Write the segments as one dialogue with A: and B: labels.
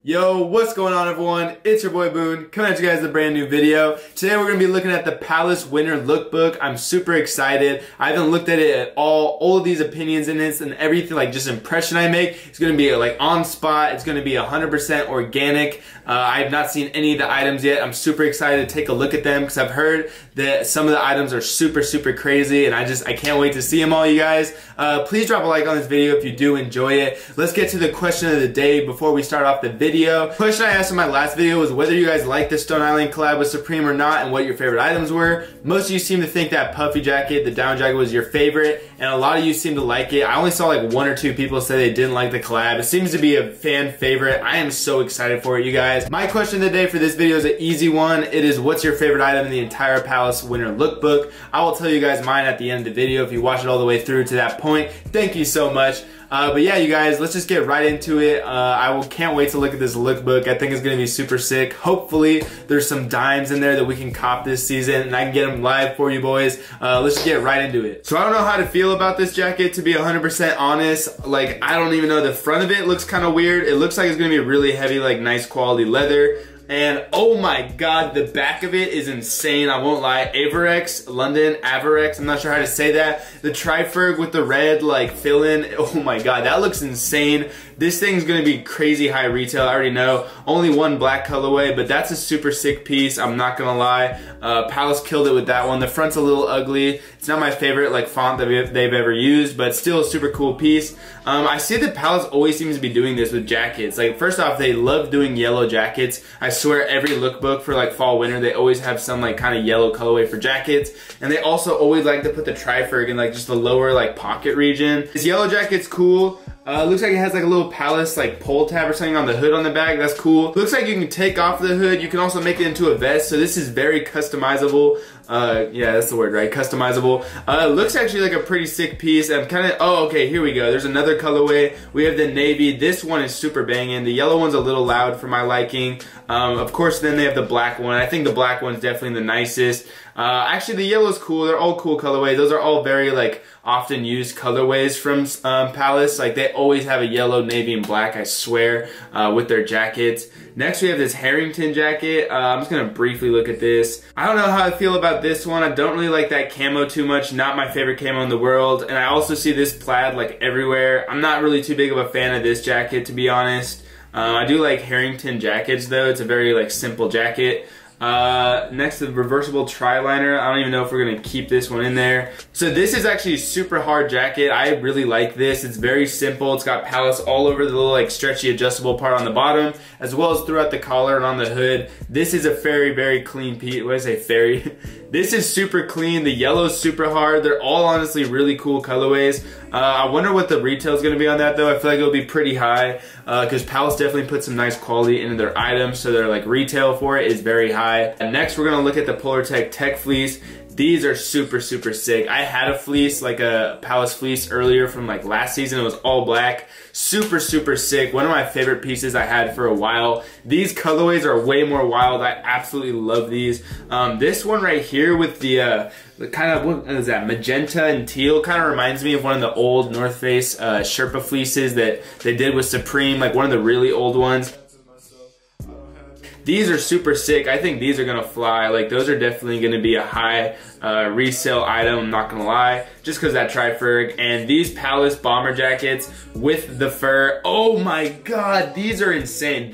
A: Yo, what's going on everyone? It's your boy Boone, coming at you guys with a brand new video. Today we're going to be looking at the Palace Winter Lookbook. I'm super excited. I haven't looked at it at all of these opinions in this and everything, like just impression I make. It's going to be like on spot. It's going to be 100% organic. I have not seen any of the items yet. I'm super excited to take a look at them because I've heard that some of the items are super crazy and I can't wait to see them all, you guys. Please drop a like on this video if you do enjoy it. Let's get to the question of the day before we start off the video. The question I asked in my last video was whether you guys liked the Stone Island collab with Supreme or not and what your favorite items were. Most of you seem to think that puffy jacket, the down jacket, was your favorite, and a lot of you seem to like it. I only saw like 1 or 2 people say they didn't like the collab. It seems to be a fan favorite. I am so excited for it, you guys. My question today for this video is an easy one. It is, what's your favorite item in the entire Palace Winter Lookbook? I will tell you guys mine at the end of the video if you watch it all the way through to that point. Thank you so much. But yeah, you guys, let's just get right into it. Can't wait to look at this lookbook. I think it's gonna be super sick. Hopefully, there's some dimes in there that we can cop this season, and I can get them live for you boys. Let's just get right into it. So I don't know how to feel about this jacket, to be 100% honest. Like, I don't even know. The front of it looks kind of weird. It looks like it's gonna be really heavy, like nice quality leather. And oh my god, the back of it is insane, I won't lie. Averex, London, Averex, I'm not sure how to say that. The triferg with the red like fill-in, oh my god, that looks insane. This thing's gonna be crazy high retail, I already know. Only one black colorway, but that's a super sick piece, I'm not gonna lie. Palace killed it with that one. The front's a little ugly. It's not my favorite like font that they've ever used, but still a super cool piece. I see that Palace always seems to be doing this with jackets. Like, first off, they love doing yellow jackets. I swear every lookbook for like fall winter, they always have some like kind of yellow colorway for jackets. And they also always like to put the triferg in like just the lower like pocket region. This yellow jacket's cool. Looks like it has like a little Palace like pull tab or something on the hood on the back. That's cool. Looks like you can take off the hood. You can also make it into a vest. So this is very customizable. Yeah, that's the word, right? Customizable. Looks actually like a pretty sick piece. I'm kind of, oh, okay, here we go. There's another colorway. We have the navy. This one is super banging. The yellow one's a little loud for my liking. Of course, then they have the black one. I think the black one's definitely the nicest. Actually, the yellow's cool. They're all cool colorways. Those are all very like often used colorways from Palace. Like, they always have a yellow, navy, and black, I swear, with their jackets. Next, we have this Harrington jacket. I'm just gonna briefly look at this. I don't know how I feel about this one. I don't really like that camo too much. Not my favorite camo in the world. And I also see this plaid like everywhere. I'm not really too big of a fan of this jacket, to be honest. I do like Harrington jackets though. It's a very like simple jacket. Next, the reversible tri-liner. I don't even know if we're gonna keep this one in there. So this is actually a super hard jacket. I really like this. It's very simple. It's got Palace all over the little like stretchy adjustable part on the bottom, as well as throughout the collar and on the hood. This is a very clean piece. What did I say, fairy? This is super clean. The yellow's super hard. They're all honestly really cool colorways. I wonder what the retail is going to be on that though. I feel like it'll be pretty high because Palace definitely put some nice quality into their items, so their like retail for it is very high. And next we're going to look at the Polartec Tech Fleece. These are super sick. I had a fleece, like a Palace fleece earlier from like last season. It was all black. Super sick. One of my favorite pieces I had for a while. These colorways are way more wild. I absolutely love these. This one right here with the kind of, what is that, magenta and teal, kind of reminds me of one of the old North Face Sherpa fleeces that they did with Supreme, like one of the really old ones. These are super sick. I think these are gonna fly. Like, those are definitely gonna be a high resale item, I'm not gonna lie, just because that triferg. And these Palace bomber jackets with the fur, oh my god, these are insane.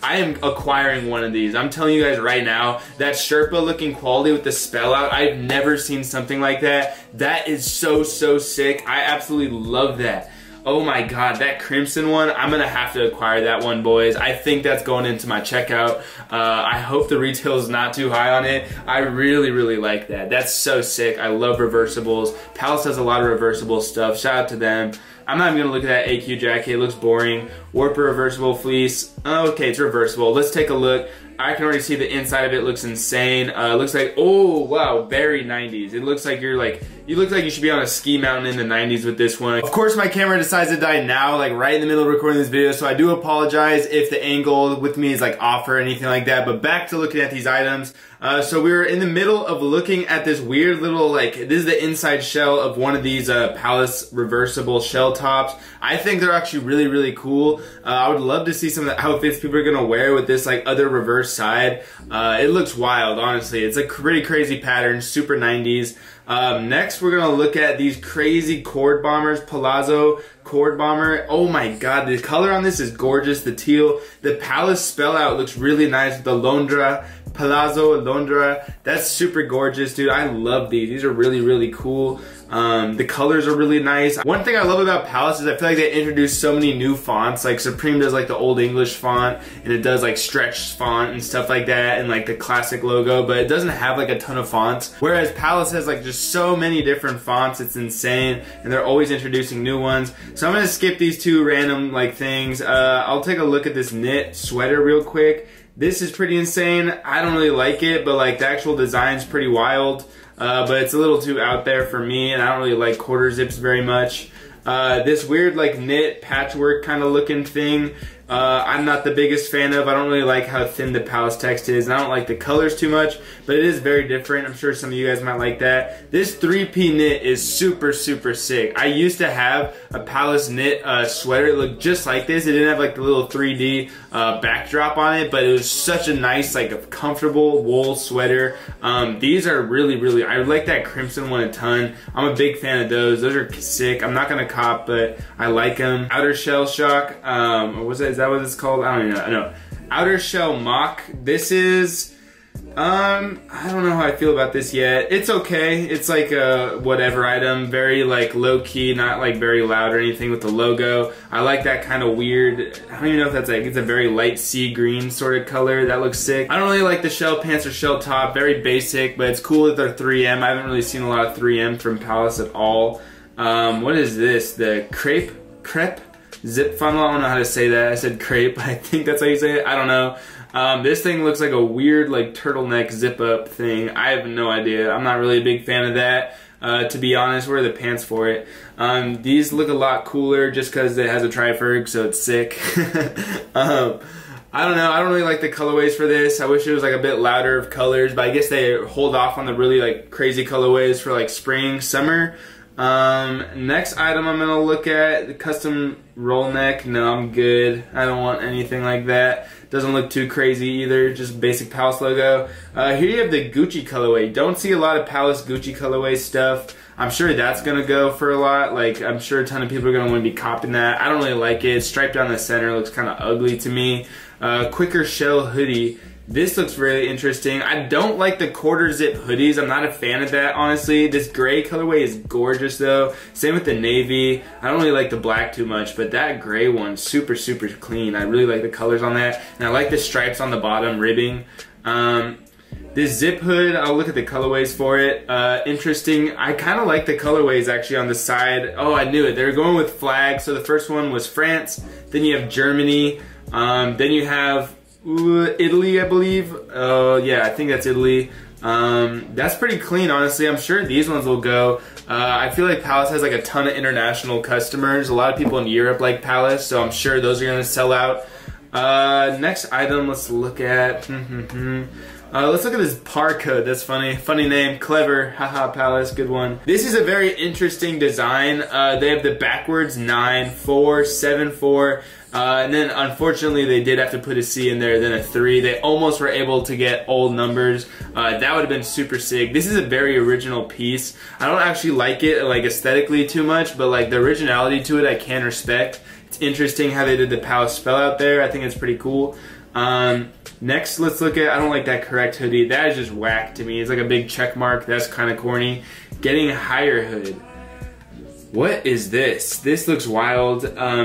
A: I am acquiring one of these. I'm telling you guys right now, that Sherpa looking quality with the spell out, I've never seen something like that. That is so sick. I absolutely love that. Oh my god, that crimson one, I'm gonna have to acquire that one, boys. I think that's going into my checkout. I hope the retail is not too high on it. I really like that. That's so sick. I love reversibles. Palace has a lot of reversible stuff. Shout out to them. I'm not even gonna look at that AQ jacket. It looks boring. Warper reversible fleece. Okay, it's reversible. Let's take a look. I can already see the inside of it looks insane. It looks like, oh wow, very 90s. It looks like you look like you should be on a ski mountain in the 90s with this one. Of course, my camera decides to die now, like right in the middle of recording this video, so I do apologize if the angle with me is like off or anything like that, but back to looking at these items. So we were in the middle of looking at this weird little, like, this is the inside shell of one of these Palace reversible shell tops. I think they're actually really, really cool. I would love to see some of the outfits people are gonna wear with this like other reverse side. It looks wild, honestly. It's a pretty crazy pattern, super 90s. Next, we're gonna look at these crazy cord bombers, Palazzo cord bomber. Oh my god, the color on this is gorgeous. The teal, the Palace spell out looks really nice. The Londra, Palazzo Londra, that's super gorgeous, dude. I love these. These are really, really cool. The colors are really nice. One thing I love about Palace is I feel like they introduced so many new fonts. Like Supreme does like the Old English font, and it does like stretch font and stuff like that, and like the classic logo, but it doesn't have like a ton of fonts. Whereas Palace has like just so many different fonts, it's insane, and they're always introducing new ones. So I'm gonna skip these two random like things. I'll take a look at this knit sweater real quick. This is pretty insane. I don't really like it, but like the actual design's pretty wild. But it's a little too out there for me, and I don't really like quarter zips very much. This weird like knit patchwork kind of looking thing, I'm not the biggest fan of. I don't really like how thin the Palace text is, and I don't like the colors too much, but it is very different. I'm sure some of you guys might like that. This 3P knit is super, super sick. I used to have a Palace knit sweater. It looked just like this. It didn't have like the little 3D backdrop on it, but it was such a nice, like, comfortable wool sweater. These are really, really, I like that crimson one a ton. I'm a big fan of those. Those are sick. I'm not gonna cop, but I like them. Outer Shell Shock, or was that, is that what it's called? I don't even know. No. Outer Shell Mock. This is, I don't know how I feel about this yet. It's okay. It's like a whatever item. Very like low key, not like very loud or anything with the logo. I like that kind of weird, I don't even know if that's like, it's a very light sea green sort of color. That looks sick. I don't really like the shell pants or shell top. Very basic, but it's cool that they're 3M. I haven't really seen a lot of 3M from Palace at all. What is this? The crepe zip funnel. I don't know how to say that. I said crepe. I think that's how you say it. I don't know. This thing looks like a weird like turtleneck zip up thing. I have no idea. I'm not really a big fan of that. To be honest, where are the pants for it? These look a lot cooler just because it has a tri-ferg, so it's sick. I don't know. I don't really like the colorways for this. I wish it was like a bit louder of colors, but I guess they hold off on the really like crazy colorways for like spring, summer. Next item I'm gonna look at, the custom roll neck. No, I'm good. I don't want anything like that. Doesn't look too crazy either, just basic Palace logo. Here you have the Gucci colorway. Don't see a lot of Palace Gucci colorway stuff. I'm sure that's gonna go for a lot. Like, I'm sure a ton of people are gonna want to be copping that. I don't really like it. Striped down the center looks kind of ugly to me. Quicker shell hoodie. This looks really interesting. I don't like the quarter zip hoodies. I'm not a fan of that, honestly. This gray colorway is gorgeous though. Same with the navy. I don't really like the black too much, but that gray one's super, super clean. I really like the colors on that. And I like the stripes on the bottom ribbing. This zip hood, I'll look at the colorways for it. Interesting. I kind of like the colorways actually on the side. Oh, I knew it. They were going with flags. So the first one was France. Then you have Germany. Then you have Italy, I believe. Yeah, I think that's Italy. That's pretty clean, honestly. I'm sure these ones will go. I feel like Palace has like a ton of international customers. A lot of people in Europe like Palace, so I'm sure those are gonna sell out. Next item, let's look at. Let's look at this parka. That's funny. Funny name. Clever. Haha, Palace. Good one. This is a very interesting design. They have the backwards 9, 4, 7, 4. And then unfortunately they did have to put a C in there, then a 3. They almost were able to get old numbers. That would have been super sick. This is a very original piece. I don't actually like it like aesthetically too much, but like the originality to it I can respect. It's interesting how they did the Palace spell out there. I think it's pretty cool. Next, let's look at, I don't like that correct hoodie. That is just whack to me. It's like a big check mark. That's kind of corny. Getting a higher hood. What is this? This looks wild.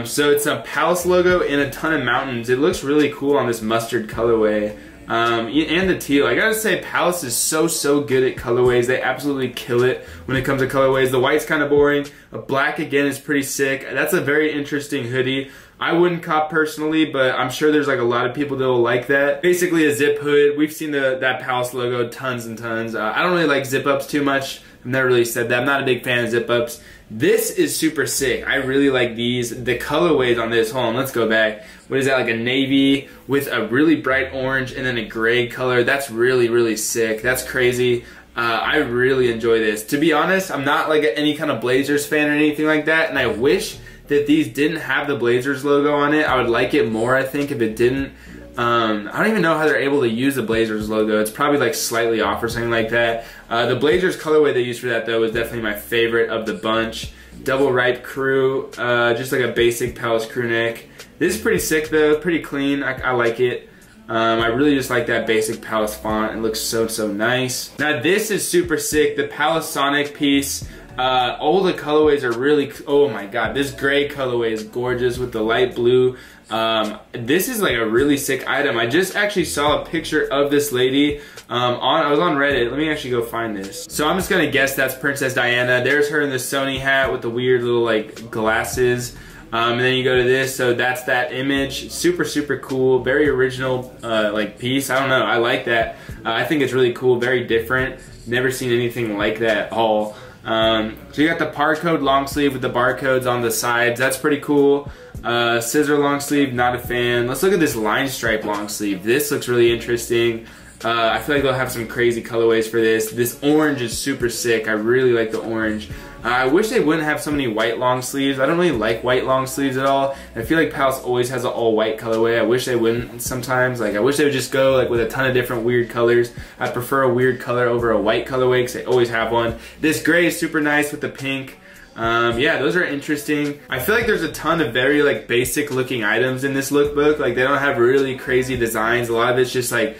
A: So it's a Palace logo in a ton of mountains. It looks really cool on this mustard colorway. And the teal. I gotta say, Palace is so good at colorways. They absolutely kill it when it comes to colorways. The white's kind of boring. Black again is pretty sick. That's a very interesting hoodie. I wouldn't cop personally, but I'm sure there's like a lot of people that will like that. Basically a zip hood. We've seen that Palace logo tons and tons. I don't really like zip ups too much. I've never really said that. I'm not a big fan of zip ups. This is super sick. I really like these. The colorways on this, hold on, let's go back. What is that, like a navy with a really bright orange and then a gray color? That's really, really sick. That's crazy. I really enjoy this. To be honest, I'm not like any kind of Blazers fan or anything like that, and I wish that these didn't have the Blazers logo on it. I would like it more, I think, if it didn't. I don't even know how they're able to use the Blazers logo. It's probably like slightly off or something like that. The Blazers colorway they used for that though was definitely my favorite of the bunch. Double ripe crew, just like a basic Palace crew neck. This is pretty sick though, pretty clean. I like it. I really just like that basic Palace font. It looks so nice. Now this is super sick. The Palace Sonic piece. All the colorways are really, oh my god, this gray colorway is gorgeous with the light blue. This is like a really sick item. I just actually saw a picture of this lady I was on Reddit. Let me actually go find this. So I'm just gonna guess that's Princess Diana. There's her in the Sony hat with the weird little like glasses. And then you go to this, so that's that image. Super cool, very original like piece. I don't know, I like that. I think it's really cool, very different. Never seen anything like that at all. So you got the Parcode long sleeve with the barcodes on the sides. That's pretty cool. Scissor long sleeve, not a fan. Let's look at this line stripe long sleeve. This looks really interesting. I feel like they'll have some crazy colorways for this. This orange is super sick. I really like the orange. I wish they wouldn't have so many white long sleeves. I don't really like white long sleeves at all. I feel like Palace always has an all white colorway. I wish they wouldn't sometimes. Like I wish they would just go like with a ton of different weird colors. I prefer a weird color over a white colorway because they always have one. This gray is super nice with the pink. Yeah, those are interesting. I feel like there's a ton of very like basic looking items in this lookbook. Like they don't have really crazy designs. A lot of it's just like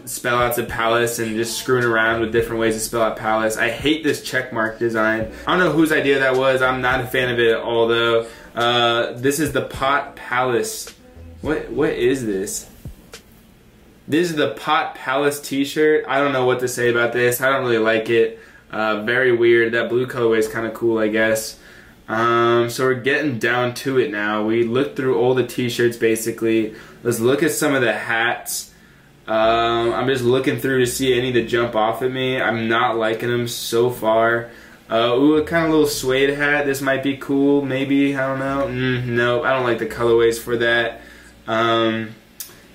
A: spell outs of Palace and just screwing around with different ways to spell out Palace. I hate this checkmark design. I don't know whose idea that was. I'm not a fan of it at all though. This is the Pot Palace. What is this? This is the Pot Palace t-shirt. I don't know what to say about this. I don't really like it. Very weird. That blue colorway is kind of cool, I guess. So we're getting down to it now. We looked through all the t-shirts basically. Let's look at some of the hats. I'm just looking through to see any that jump off at me. I'm not liking them so far. Ooh, a kind of little suede hat. This might be cool, maybe. I don't know. No, I don't like the colorways for that.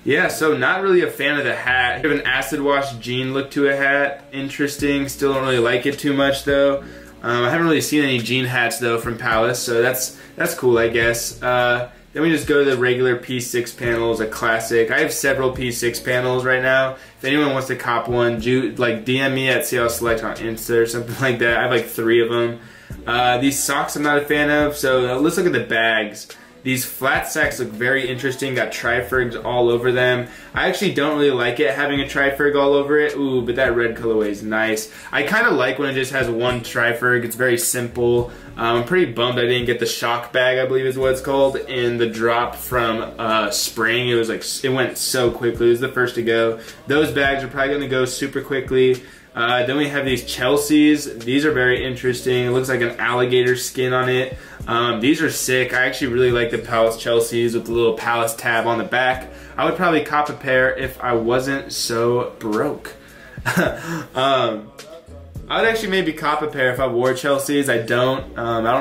A: Yeah, so not really a fan of the hat. You have an acid wash jean look to a hat. Interesting. Still don't really like it too much though. I haven't really seen any jean hats though from Palace, so that's cool, I guess. Then we just go to the regular P6 panels, a classic. I have several P6 panels right now. If anyone wants to cop one, like DM me at CL Select on Insta or something like that. I have like 3 of them. These socks I'm not a fan of, so let's look at the bags. These flat sacks look very interesting, got tri-fergs all over them. I actually don't really like it having a tri-ferg all over it. Ooh, but that red colorway is nice. I kind of like when it just has one tri-ferg. It's very simple. I'm pretty bummed I didn't get the shock bag, I believe is what it's called, in the drop from spring. It was like, it went so quickly. It was the first to go. Those bags are probably gonna go super quickly. Then we have these Chelseas. These are very interesting. It looks like an alligator skin on it. These are sick. I actually really like the Palace Chelseas with the little Palace tab on the back. I would probably cop a pair if I wasn't so broke. I would actually maybe cop a pair if I wore Chelseas. I don't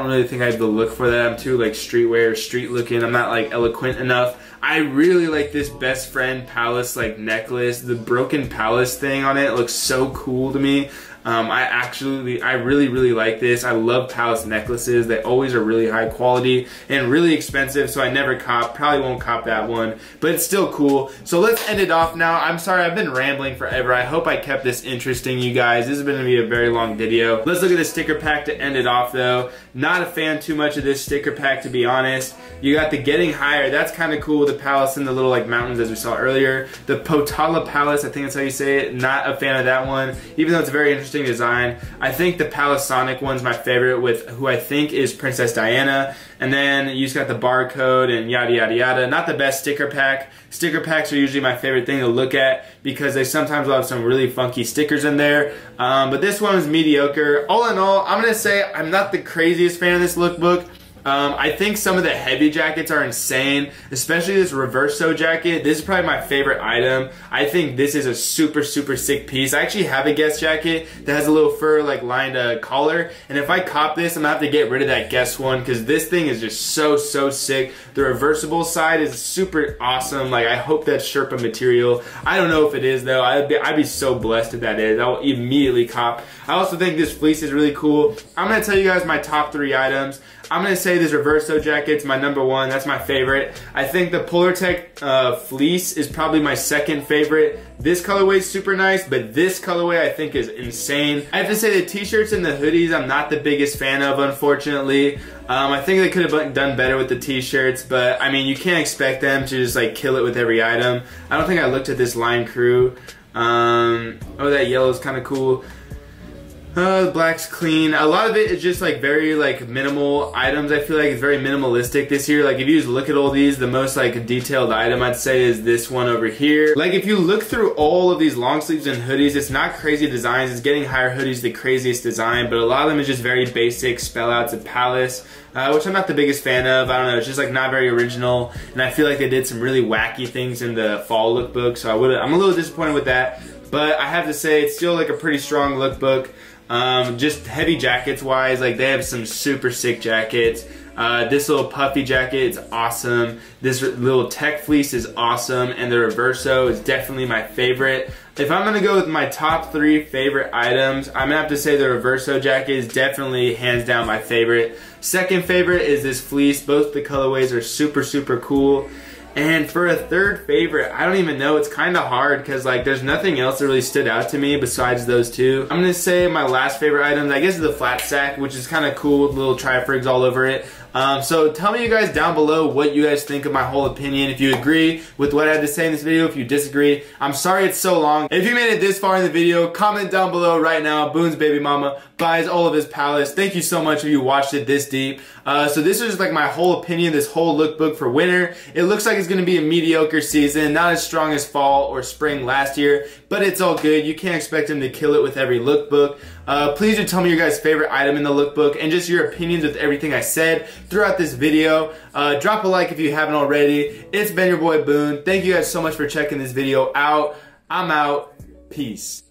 A: really think I have the look for that. I'm too like streetwear, street looking. I'm not like eloquent enough. I really like this best friend Palace like necklace. The broken Palace thing on it looks so cool to me. I really like this. I love Palace necklaces. They always are really high quality and really expensive, so I never cop. Probably won't cop that one, but it's still cool. So let's end it off now. I'm sorry, I've been rambling forever. I hope I kept this interesting, you guys. This is going to be a very long video. Let's look at the sticker pack to end it off, though. Not a fan too much of this sticker pack, to be honest. You got the Getting Higher. That's kind of cool. The Palace and the little like mountains, as we saw earlier. The Potala Palace, I think that's how you say it. Not a fan of that one, even though it's very interesting design. I think the Palace Sonic one's my favorite, with who I think is Princess Diana. And then you just got the barcode and yada yada yada. Not the best sticker pack. Sticker packs are usually my favorite thing to look at because they sometimes will have some really funky stickers in there. But this one is mediocre. All in all, I'm gonna say I'm not the craziest fan of this lookbook. I think some of the heavy jackets are insane, especially this reverso jacket. This is probably my favorite item. I think this is a super sick piece. I actually have a Guess jacket that has a little fur like lined collar, and if I cop this, I'm gonna have to get rid of that Guess one because this thing is just so sick. The reversible side is super awesome. Like, I hope that's Sherpa material. I don't know if it is though. I'd be so blessed if that is. I will immediately cop. I also think this fleece is really cool. I'm gonna tell you guys my top 3 items. I'm gonna say this reverso jacket's my number 1. That's my favorite. I think the Polartec fleece is probably my second favorite. This colorway is super nice, but this colorway I think is insane. I have to say the t-shirts and the hoodies I'm not the biggest fan of, unfortunately. I think they could have done better with the t-shirts, but I mean, you can't expect them to just like kill it with every item. I don't think I looked at this line crew. Oh, that yellow is kind of cool. The black's clean. A lot of it is just like very like minimal items. I feel like it's very minimalistic this year. Like, if you just look at all these, the most like detailed item I'd say is this one over here. Like, if you look through all of these long sleeves and hoodies, it's not crazy designs. It's Getting Higher hoodies the craziest design, but a lot of them is just very basic spell outs of Palace, which I'm not the biggest fan of. I don't know, it's just like not very original, and I feel like they did some really wacky things in the fall lookbook, so I'm a little disappointed with that. But I have to say it's still like a pretty strong lookbook. Just heavy jackets wise, like they have some super sick jackets. This little puffy jacket is awesome. This little tech fleece is awesome, and the reverso is definitely my favorite. If I'm gonna go with my top 3 favorite items, I'm gonna have to say the reverso jacket is definitely hands down my favorite. Second favorite is this fleece. Both the colorways are super cool. And for a third favorite, I don't even know. It's kind of hard because like there's nothing else that really stood out to me besides those 2. I'm gonna say my last favorite items, I guess, is the flat sack, which is kind of cool with little tri-frigs all over it. So tell me, you guys, down below what you guys think of my whole opinion. If you agree with what I had to say in this video, if you disagree. I'm sorry it's so long. If you made it this far in the video, comment down below right now. Boone's baby mama buys all of his Palace. Thank you so much if you watched it this deep. So this is like my whole opinion, this whole lookbook for winter. It looks like it's going to be a mediocre season, not as strong as fall or spring last year, but it's all good. You can't expect him to kill it with every lookbook. Please do tell me your guys' favorite item in the lookbook and just your opinions with everything I said throughout this video. Drop a like if you haven't already. It's been your boy Boone. Thank you guys so much for checking this video out. I'm out. Peace.